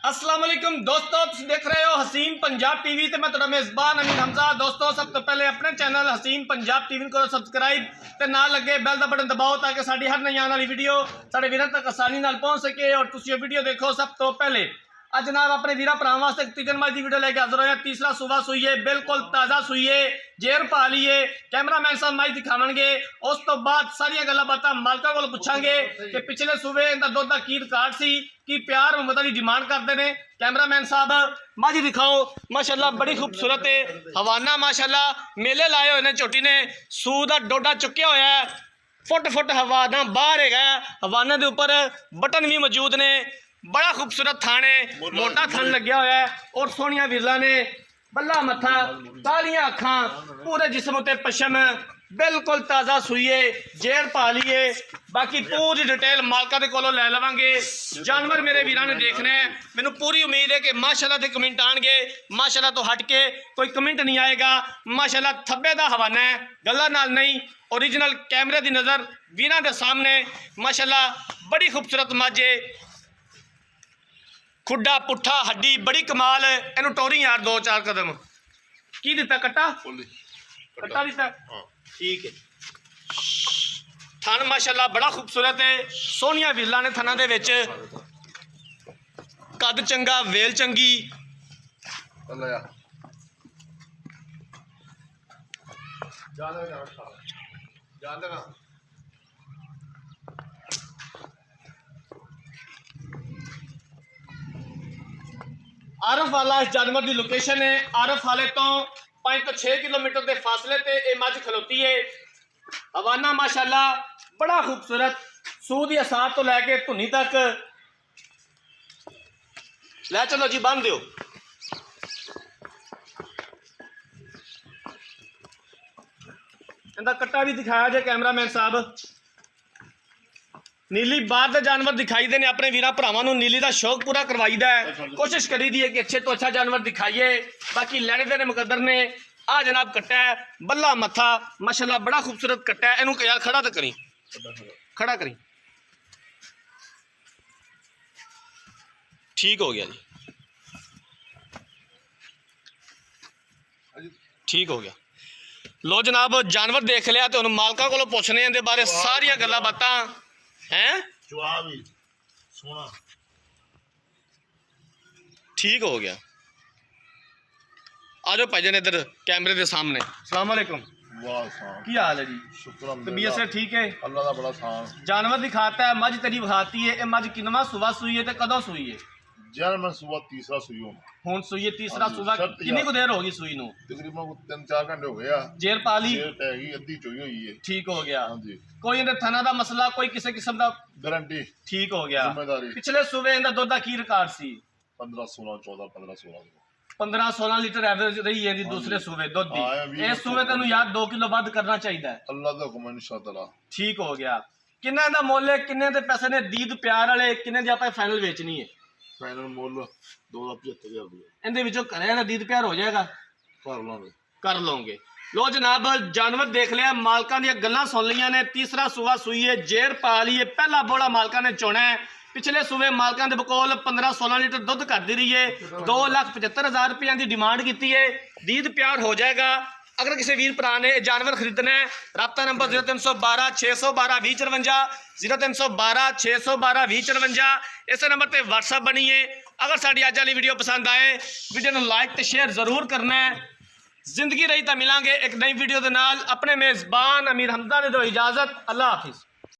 अस्सलाम वालेकुम दोस्तों, तुम देख रहे हो हसीन पंजाब टीवी ते मैं तुहाडा मेज़बान अमीर हमजा। दोस्तों, सब तो पहले अपने चैनल हसीन पंजाब टीवी को सब्सक्राइब ते नाल लगे बैल का बटन दबाओ ताकि साडी हर नई आने वाली वीडियो साडे वीरां तक आसानी नाल पहुंच सके और तुसीं ये वीडियो देखो सब तो पहले। अज जनाब अपने वीरा भरावां वास्ते एक तीजन मज की वीडियो लेके हाजिर होया। तीसरा सूबा सूईए, बिल्कुल ताज़ा सूईए, जेर पा लीए। कैमरामैन साहब मज दिखावणगे, उस तो बाद सारियां गल्लां बातां मालकां कोल पुछांगे कि पिछले सूबे इहदा दुध दा की रिकॉर्ड सी, की प्यार मुहब्बत की डिमांड करते हैं। कैमरामैन साहब मज दिखाओ, माशाल्लाह बड़ी खूबसूरत है। हवाना माशाल्लाह मेले लाए हुए ने, झोटी ने सूह का डोडा चुक्या होया है। फुट फुट हवाना बाहर है, हवाने के उपर बटन भी मौजूद ने। बड़ा खूबसूरत थान है, मोटा थन लग्या होया है और सोहनिया विरला ने, बल्ला मत्था, कालियां अखां, पूरे जिस्म उत्ते पशम, बिल्कुल ताज़ा सूईए, जेर पा लीए। बाकी पूरी डिटेल मालका दे कोलों लै लवांगे। जानवर मेरे वीरां ने देखने हैं, मैनू पूरी उम्मीद है कि माशाल्लाह दे कमेंट आएंगे। माशाल्लाह तो हट के कोई कमेंट नहीं आएगा। माशाल्लाह थब्बे दा हवाना है, गल्लां नाल नहीं, ओरिजिनल कैमरे की नज़र वीरां दे सामने। माशाल्लाह बड़ी खूबसूरत मज, खुड्डा पुट्ठा हड्डी बड़ी कमाल। इनू टोरी यार दो चार कदम की दिता, कट्टा कट्टा दिता, ठीक है। थन माशाल्लाह बड़ा खूबसूरत है, सोहनिया विरला ने थना दे विच, कद चंगा, वेल चंगी। आरफ वाला इस जानवर की लोकेशन है। आरफ वाले तो 5 तो 6 किलोमीटर के फासले ते ये मझ खलोती है। हवाना माशाल्लाह बड़ा खूबसूरत, सूह की असार तो लैके धुनी तक। लै चलो जी, बन दो। इनका कट्टा भी दिखाया जाए कैमरामैन साहब। नीली बाहर के जानवर दिखाई देने, अपने वीर भरावां नूं नीली का शौक पूरा करवाईदा है। कोशिश करी दी है कि अच्छे तो अच्छा जानवर दिखाइए। बाकी लैने देने मुकद्दर ने। आ जनाब कट्टा है, बल्ला मत्था, माशाल्लाह बड़ा खूबसूरत कट्टा है। इनू यार खड़ा तो करी, खड़ा करी, ठीक हो गया जी, ठीक हो गया। लो जनाब जानवर देख लिया तो हुण मालकां कोलों पुछने इहदे बारे सारियां गल्लां बातां हैं। ठीक हो गया। आ जाओ भाईजान इधर कैमरे के सामने। अस्सलाम वालेकुम। की हाल है जी? शुक्र तबीयत से ठीक है? अल्लाह का बड़ा सान। जानवर दिखाता है, मझ तेरी दिखाती है। ये मझ किनवा सुबह सूई है, कदों सूई है? जन्म सुबह तीसरा सुई हूं। हुण सूई है तीसरा सुबह। कितनी को देर होगी सूई नूं? तकरीबन 3-4 घंटे हो गया। जेर पा ली? जेर पै गई, अद्धी चोई हुई है। ठीक हो गया। हां जी। कोई इहदे थना दा मसला, कोई किसी किस्म दा? गारंटी। ठीक हो गया। जिम्मेदारी। पिछले सूबे इहदा दुध दा की रिकॉर्ड सी? 15 16 14 15 16 15-16 लीटर एवरेज रही है जी दूसरे सूबे दुध दी। इस सूबे तेनू यार 2 किलो वध करना चाहिए। अल्लाह दा हुक्म है इंशाअल्लाह। ठीक हो गया। किन्ने दा मुੱਲ है, किन्ने दे पैसे ने दीद प्यार वाले, किन्ने दी आपां फाइनल बेचनी है? फाइनल मुੱਲ 2,75,000 रुपए। इहदे विचों करे ना दीद प्यार हो जाएगा? कर लांगे, कर लोगे। लो जनाब जानवर देख लिया, मालकां दी गल्लां सुन लिया ने। तीसरा सूबा सूई है, जेर पा ली है, पहला बोला मालकां ने चुना है। पिछले सूबे मालकां दे बकोल 15-16 लीटर दुध करती रही है। 2,75,000 रुपये की डिमांड की है। दीद प्यार हो जाएगा। अगर किसी वीर भरा ने जानवर खरीदना है, रब्ता नंबर 0312 612 2054, 0312 612 2054, इस नंबर पर व्हाट्सअप बनी है। अगर साड़ी अज वाली वीडियो पसंद आए, वीडियो को लाइक तो शेयर जरूर करना है। जिंदगी रही तो मिलांगे एक नई वीडियो के नाल। अपने मेज़बान अमीर हमजा ने दो इजाज़त। अल्लाह हाफिज़।